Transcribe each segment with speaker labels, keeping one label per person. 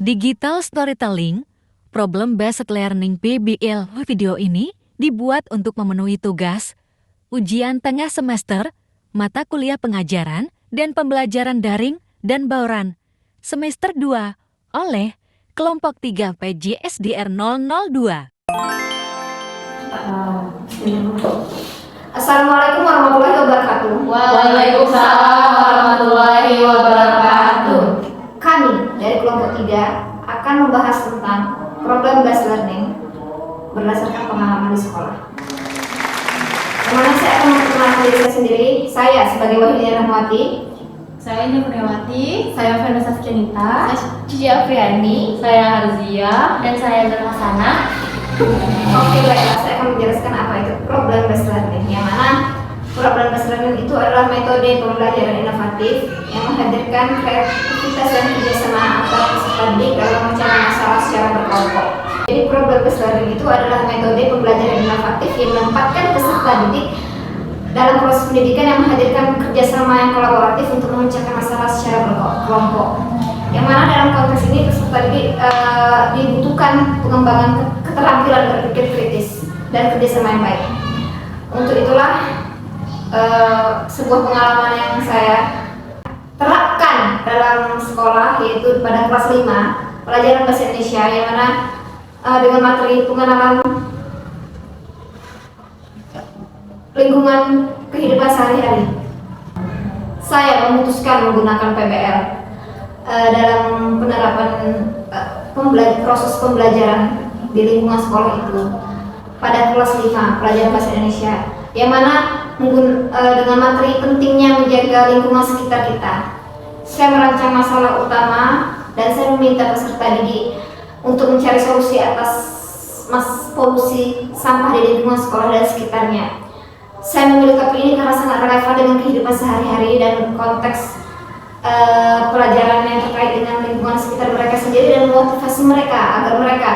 Speaker 1: Digital Storytelling, Problem Based Learning PBL video ini dibuat untuk memenuhi tugas, ujian tengah semester, mata kuliah pengajaran dan pembelajaran daring dan bauran, semester 2, oleh kelompok 3 PJSDR 002.
Speaker 2: Assalamualaikum warahmatullahi wabarakatuh.
Speaker 3: Waalaikumsalam warahmatullahi wabarakatuh.
Speaker 2: Kami dari kelompok 3 akan membahas tentang problem based learning berdasarkan pengalaman di sekolah. Kemana saya akan memperkenalkan diri saya sendiri. Saya sebagai Wahyunia Rahmawati.
Speaker 3: Saya Nia Kurniawati.
Speaker 4: Saya Vanessa Saskenita.
Speaker 3: Saya Cici Afriani.
Speaker 4: Saya Harzia.
Speaker 3: Dan saya Nur Hasana.
Speaker 2: Oke, baiklah, saya akan menjelaskan apa itu problem based learning. Yang mana problem based learning itu adalah metode pembelajaran inovatif yang menghadirkan kreativitas dan kerjasama antar peserta didik dalam mencari masalah secara berkelompok. Jadi problem based learning itu adalah metode pembelajaran inovatif yang menempatkan peserta didik dalam proses pendidikan yang menghadirkan kerjasama yang kolaboratif untuk memecahkan masalah secara berkelompok. Yang mana dalam konteks ini peserta didik dibutuhkan pengembangan keterampilan berpikir kritis dan kerjasama yang baik. Untuk itulah sebuah pengalaman yang saya terapkan dalam sekolah, yaitu pada kelas 5 pelajaran bahasa Indonesia, yang mana dengan materi pengenalan lingkungan kehidupan sehari-hari, saya memutuskan menggunakan PBL dalam penerapan proses pembelajaran di lingkungan sekolah itu pada kelas 5 pelajaran bahasa Indonesia, yang mana dengan materi pentingnya menjaga lingkungan sekitar kita. Saya merancang masalah utama dan saya meminta peserta didik untuk mencari solusi atas polusi sampah di lingkungan sekolah dan sekitarnya. Saya memilih topik ini karena sangat relevan dengan kehidupan sehari-hari dan konteks pelajaran yang terkait dengan lingkungan sekitar mereka sendiri dan memotivasi mereka agar mereka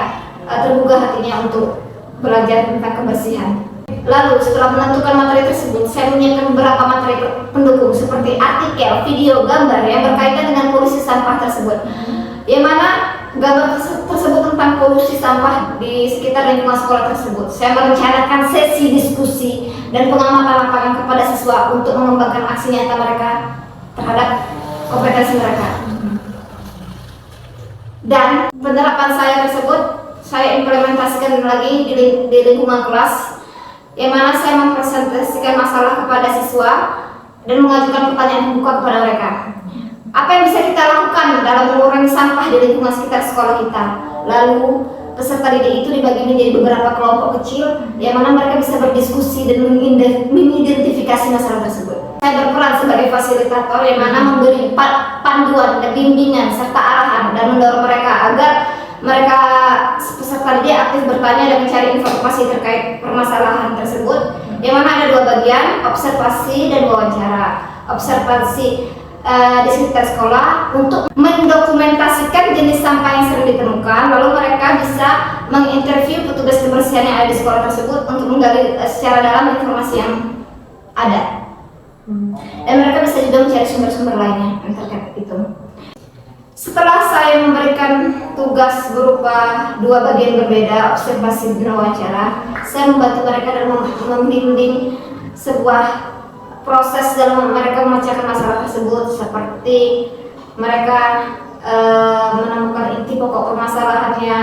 Speaker 2: tergugah hatinya untuk belajar tentang kebersihan. Lalu setelah menentukan materi tersebut, saya menyiapkan beberapa materi pendukung seperti artikel, video, gambar yang berkaitan dengan polusi sampah tersebut. Yang mana gambar tersebut tentang polusi sampah di sekitar lingkungan sekolah tersebut. Saya merencanakan sesi diskusi dan pengamatan lapangan kepada siswa untuk mengembangkan aksi nyata mereka terhadap kompetensi mereka. Dan penerapan saya tersebut saya implementasikan lagi di lingkungan kelas, yang mana saya mempresentasikan masalah kepada siswa dan mengajukan pertanyaan terbuka kepada mereka. Apa yang bisa kita lakukan dalam mengurangi sampah di lingkungan sekitar sekolah kita? Lalu peserta didik itu dibagi menjadi beberapa kelompok kecil, yang mana mereka bisa berdiskusi dan mengidentifikasi masalah tersebut. Saya berperan sebagai fasilitator yang mana memberi panduan dan bimbingan serta arahan dan mendorong mereka agar mereka peserta didik aktif bertanya dan mencari informasi terkait permasalahan tersebut, yang mana ada dua bagian, observasi dan wawancara. Observasi di sekitar sekolah untuk mendokumentasikan jenis sampah yang sering ditemukan, lalu mereka bisa menginterview petugas kebersihan yang ada di sekolah tersebut untuk menggali secara dalam informasi yang ada. Dan mereka bisa juga mencari sumber-sumber lainnya yang terkait itu. Setelah saya memberikan tugas berupa dua bagian berbeda, observasi dan wawancara, saya membantu mereka dalam membimbing sebuah proses dalam mereka memecahkan masalah tersebut, seperti mereka menemukan inti pokok permasalahannya,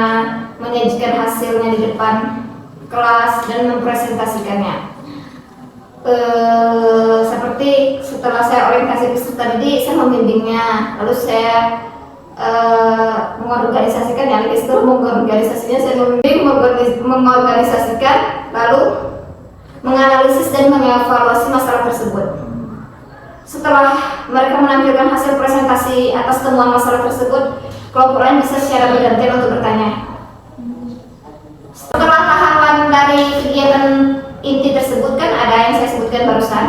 Speaker 2: menyajikan hasilnya di depan kelas dan mempresentasikannya. Seperti setelah saya orientasi peserta didik, saya membimbingnya, lalu saya mengorganisasikan, yang setelah mengorganisasinya saya membimbing, mengorganisasikan, lalu menganalisis dan mengevaluasi masalah tersebut. Setelah mereka menampilkan hasil presentasi atas temuan masalah tersebut, kelompok lain bisa secara bergantian untuk bertanya. Setelah tahapan dari kegiatan inti tersebut, kan ada yang saya sebutkan barusan,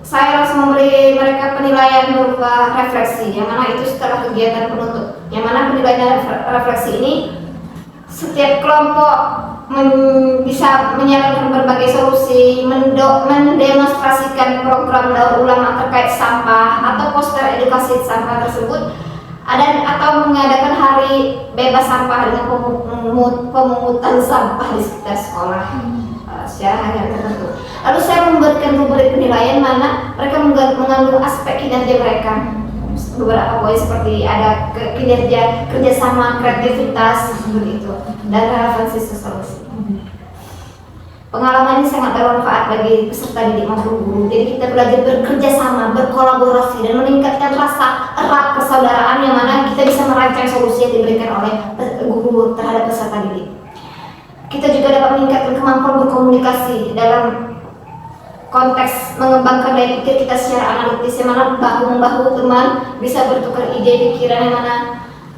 Speaker 2: saya harus memberi mereka penilaian berupa refleksi, yang mana itu setelah kegiatan penutup. Yang mana penilaian refleksi ini, setiap kelompok bisa menyarankan berbagai solusi, mendemonstrasikan program daur ulang terkait sampah atau poster edukasi sampah tersebut atau mengadakan hari bebas sampah dengan pemungutan sampah di sekitar sekolah secara hari tertentu. Lalu saya memberikan rubrik penilaian mana mereka mengandung aspek kinerja mereka. Beberapa poin seperti ada kinerja, kerjasama, kreativitas seperti itu, dan relevansi sosialisasi. Pengalaman ini sangat bermanfaat bagi peserta didik maupun guru. Jadi kita belajar bekerja sama, berkolaborasi, dan meningkatkan rasa erat persaudaraan yang mana kita bisa merancang solusi yang diberikan oleh guru terhadap peserta didik. Kita juga dapat meningkatkan kemampuan berkomunikasi dalam konteks mengembangkan daya pikir kita secara analitis, yang mana bahu-membahu teman bisa bertukar ide pikiran, yang mana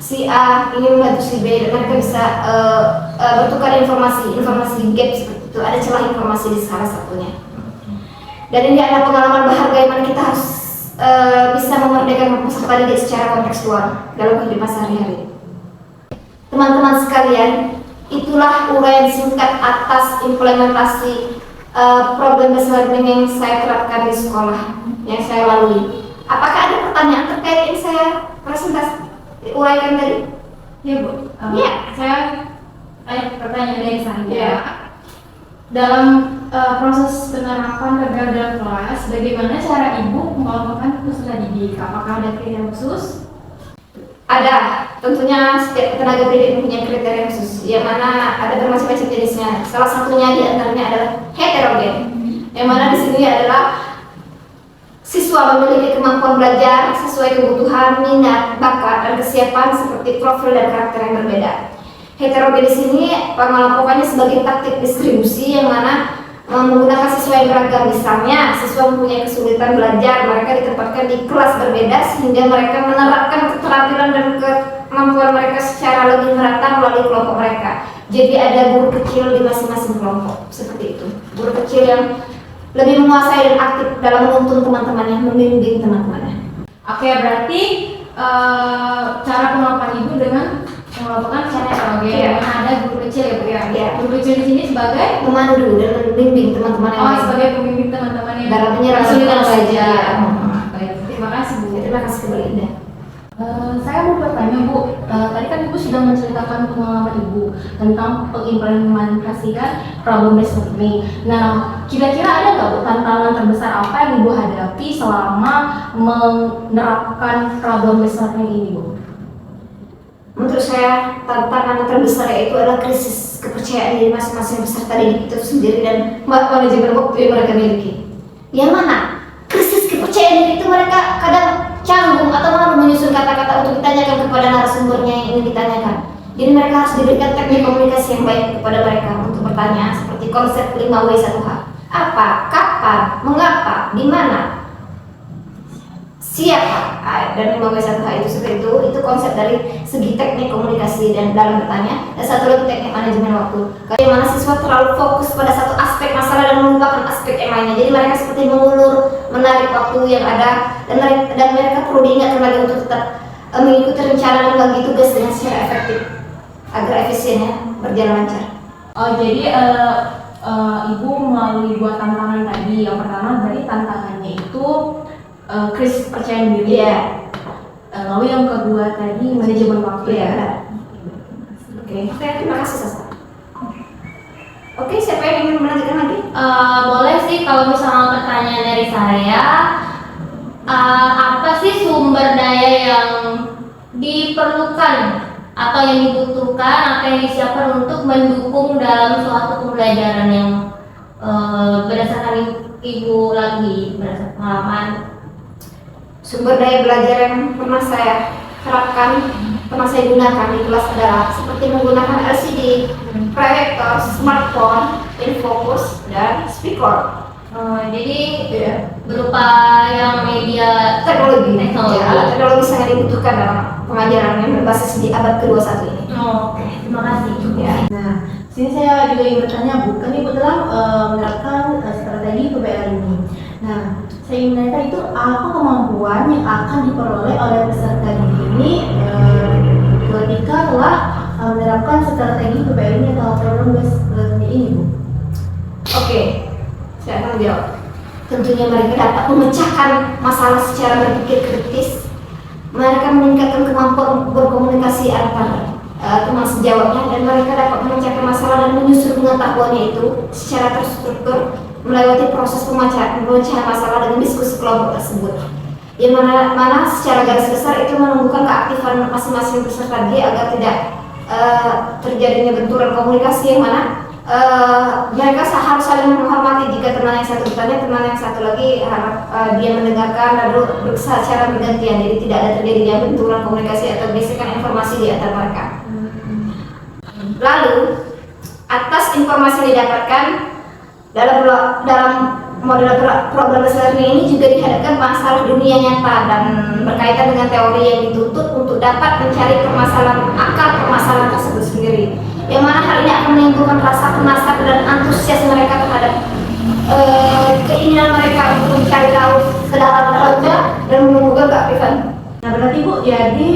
Speaker 2: si A ingin membantu si B dan mereka bisa bertukar informasi gap seperti itu, ada celah informasi di salah satunya. Dan ini adalah pengalaman berharga yang mana kita harus bisa memerdekakan peserta didik secara kontekstual dalam kehidupan sehari-hari. Teman-teman sekalian, itulah uraian singkat atas implementasi problem based learning yang saya terapkan di sekolah yang saya lalui. Apakah ada pertanyaan terkait yang saya presentasi uraikan tadi?
Speaker 3: Ya Bu,
Speaker 2: Ya.
Speaker 3: saya ada pertanyaan dari saya.
Speaker 2: Ya.
Speaker 3: Dalam proses penerapan PBL dalam kelas, bagaimana cara Ibu mengelompokkan peserta didik? Apakah ada kriteria khusus?
Speaker 2: Ada, tentunya setiap tenaga pendidik mempunyai kriteria khusus, yang mana ada bermacam-macam jenisnya. Salah satunya di antaranya adalah heterogen, yang mana di sini adalah siswa memiliki kemampuan belajar sesuai kebutuhan, minat, bakat, dan kesiapan seperti profil dan karakter yang berbeda. Heterogen di sini pengelompokannya sebagai taktik distribusi, yang mana menggunakan siswa yang beragam. Misalnya, siswa mempunyai kesulitan belajar, mereka ditempatkan di kelas berbeda sehingga mereka menerapkan keterampilan dan kemampuan mereka secara lebih merata melalui kelompok mereka. Jadi ada guru kecil di masing-masing kelompok, seperti itu. Guru kecil yang lebih menguasai dan aktif dalam menuntun teman-temannya, membimbing teman-temannya.
Speaker 3: Oke, berarti cara pengelompokan Ibu dengan mengelompokkan secara heterogen,
Speaker 2: Iya.
Speaker 3: yang mana ada guru kecil ya Bu ya?
Speaker 2: Iya.
Speaker 3: Guru kecil di sini sebagai
Speaker 2: Memandu dan membimbing teman-teman yang lain
Speaker 3: sebagai pembimbing teman-teman yang
Speaker 2: dalam menyerap
Speaker 3: kesulitan
Speaker 2: belajar.
Speaker 3: belajar. Baik, terima kasih Bu.
Speaker 2: Terima kasih kembali Indah.
Speaker 4: Saya mau bertanya Bu, tadi kan Ibu sudah menceritakan pengalaman Ibu tentang mengimplementasikan problem based learning. Nah, kira-kira ada nggak Bu tantangan terbesar apa yang Ibu hadapi selama menerapkan problem based learning ini Bu?
Speaker 2: Menurut saya tantangan terbesar itu adalah krisis kepercayaan diri masing-masing peserta didik itu sendiri dan manajemen waktu yang mereka miliki. Yang mana krisis kepercayaan diri itu mereka kadang canggung atau malu menyusun kata-kata untuk ditanyakan kepada narasumbernya yang ingin ditanyakan. Jadi mereka harus diberikan teknik komunikasi yang baik kepada mereka untuk bertanya seperti konsep 5W1H. Apa, kapan, mengapa, di mana, siapa, dan 5W1H itu seperti itu konsep dari segi teknik komunikasi dan dalam bertanya, dan satu lagi teknik manajemen waktu. Bagaimana siswa terlalu fokus pada satu aspek masalah dan melupakan aspek yang lainnya. Jadi mereka seperti mengulur, menarik waktu yang ada, dan mereka perlu diingatkan lagi untuk tetap mengikuti rencana dan bagi tugas dengan secara efektif agar efisiennya berjalan lancar.
Speaker 4: Oh, jadi Ibu melalui dua tantangan tadi. Yang pertama berarti tantangannya itu krisis kepercayaan diri.
Speaker 2: Iya.
Speaker 4: Lalu yang kedua tadi manajemen waktu.
Speaker 2: Iya.
Speaker 4: Ya.
Speaker 2: Oke, terima kasih Sasa. Oke, siapa yang ingin melanjutkan lagi?
Speaker 3: Boleh sih kalau misalnya pertanyaan dari saya, apa sih sumber daya yang diperlukan atau yang dibutuhkan atau yang disiapkan untuk mendukung dalam suatu pembelajaran yang berdasarkan Ibu lagi berdasarkan pengalaman?
Speaker 2: Sumber daya belajar yang pernah saya terapkan, pernah saya gunakan di kelas adalah seperti menggunakan LCD, proyektor, smartphone, infocus, dan speaker.
Speaker 3: Jadi
Speaker 2: Iya.
Speaker 3: berupa yang media
Speaker 2: Teknologi.
Speaker 3: Teknologi.
Speaker 2: Ya, teknologi sangat dibutuhkan dalam pengajaran yang berbasis di abad ke-21 ini.
Speaker 3: Oke, terima kasih.
Speaker 2: Ya.
Speaker 4: Nah, sini saya juga ingin bertanya Bu, kan Ibu telah menerapkan strategi PBL ini. Nah, saya ingin menanyakan itu apa kemampuan yang akan diperoleh oleh peserta didik ini ketika telah menerapkan strategi PBL ini atau problem based learning ini Bu?
Speaker 2: Oke, saya akan menjawab. Tentunya mereka dapat memecahkan masalah secara berpikir kritis, mereka meningkatkan kemampuan berkomunikasi antar teman sejawatnya, dan mereka dapat memecahkan masalah dan menyusun pengetahuannya itu secara terstruktur melewati proses pemecahan masalah dengan diskusi kelompok tersebut. Yang mana secara garis besar itu menumbuhkan keaktifan masing-masing peserta didik agar tidak terjadinya benturan komunikasi, yang mana mereka harus saling menghormati. Jika teman yang satu bertanya, teman yang satu lagi harap dia mendengarkan lalu berusaha secara bergantian, jadi tidak ada terjadinya benturan komunikasi atau gesekan informasi di antara mereka. Lalu atas informasi yang didapatkan dalam model problem learning ini juga dihadapkan masalah dunia nyata dan berkaitan dengan teori yang dituntut untuk dapat mencari akar permasalahan tersebut sendiri, yang mana hal ini akan menimbulkan rasa penasaran dan antusias mereka terhadap keinginan mereka untuk mencari tahu ke dalam-dalamnya dan menumbuhkan keaktifan.
Speaker 4: Nah berarti Bu, jadi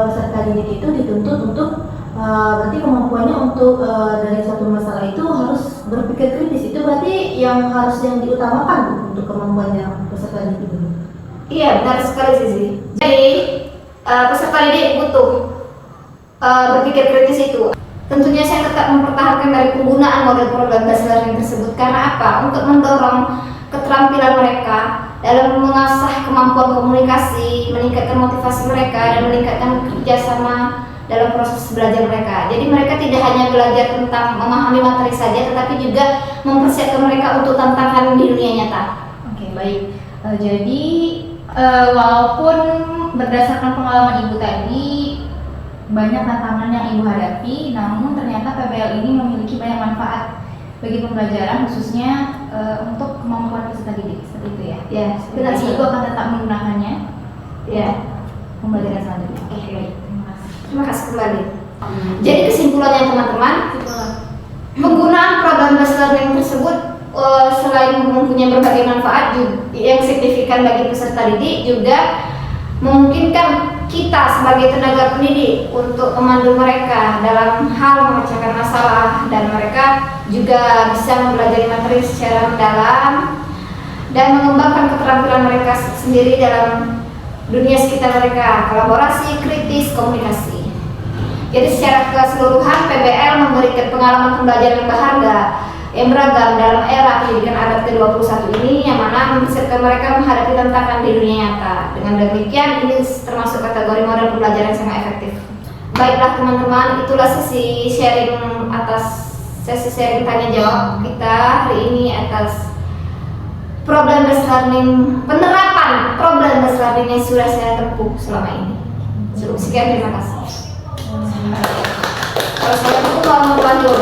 Speaker 4: peserta didik itu dituntut untuk berarti kemampuannya untuk dari satu masalah itu harus berpikir kritis. Itu berarti yang diutamakan Bu, untuk kemampuannya peserta didik itu.
Speaker 2: Iya, benar sekali Zizi. Jadi peserta didik butuh berpikir kritis itu. Tentunya saya tetap mempertahankan dari penggunaan model program based learning tersebut. Karena apa? Untuk mendorong keterampilan mereka dalam mengasah kemampuan komunikasi, meningkatkan motivasi mereka, dan meningkatkan kerjasama dalam proses belajar mereka. Jadi mereka tidak hanya belajar tentang memahami materi saja, tetapi juga mempersiapkan mereka untuk tantangan di dunia nyata.
Speaker 5: Oke, baik. Jadi walaupun berdasarkan pengalaman Ibu tadi banyak tantangan yang Ibu hadapi, namun ternyata PBL ini memiliki banyak manfaat bagi pembelajaran, khususnya untuk kemampuan peserta didik, seperti itu ya.
Speaker 2: Ya, benar
Speaker 5: Jadi
Speaker 2: sih.
Speaker 5: Ibu akan tetap menggunakannya
Speaker 2: Ya,
Speaker 5: pembelajaran selanjutnya.
Speaker 2: oke, baik. Terima kasih kembali. Jadi kesimpulannya teman-teman, penggunaan program based learning tersebut selain mempunyai berbagai manfaat yang signifikan bagi peserta didik, juga memungkinkan kita sebagai tenaga pendidik untuk memandu mereka dalam hal memecahkan masalah, dan mereka juga bisa mempelajari materi secara mendalam dan mengembangkan keterampilan mereka sendiri dalam dunia sekitar mereka, kolaborasi, kritis, komunikasi. Jadi secara keseluruhan PBL memberikan pengalaman pembelajaran yang berharga, yang beragam dalam era pendidikan abad ke-21 ini, yang mana mempersiapkan mereka menghadapi tantangan di dunia nyata. Dengan demikian, ini termasuk kategori model pembelajaran yang sangat efektif. Baiklah teman-teman, itulah sesi sharing tanya jawab kita hari ini atas problem based learning, penerapan problem based learning yang sudah saya tempuh selama ini. Sekian, terima kasih. Kalau saya itu mau membantu,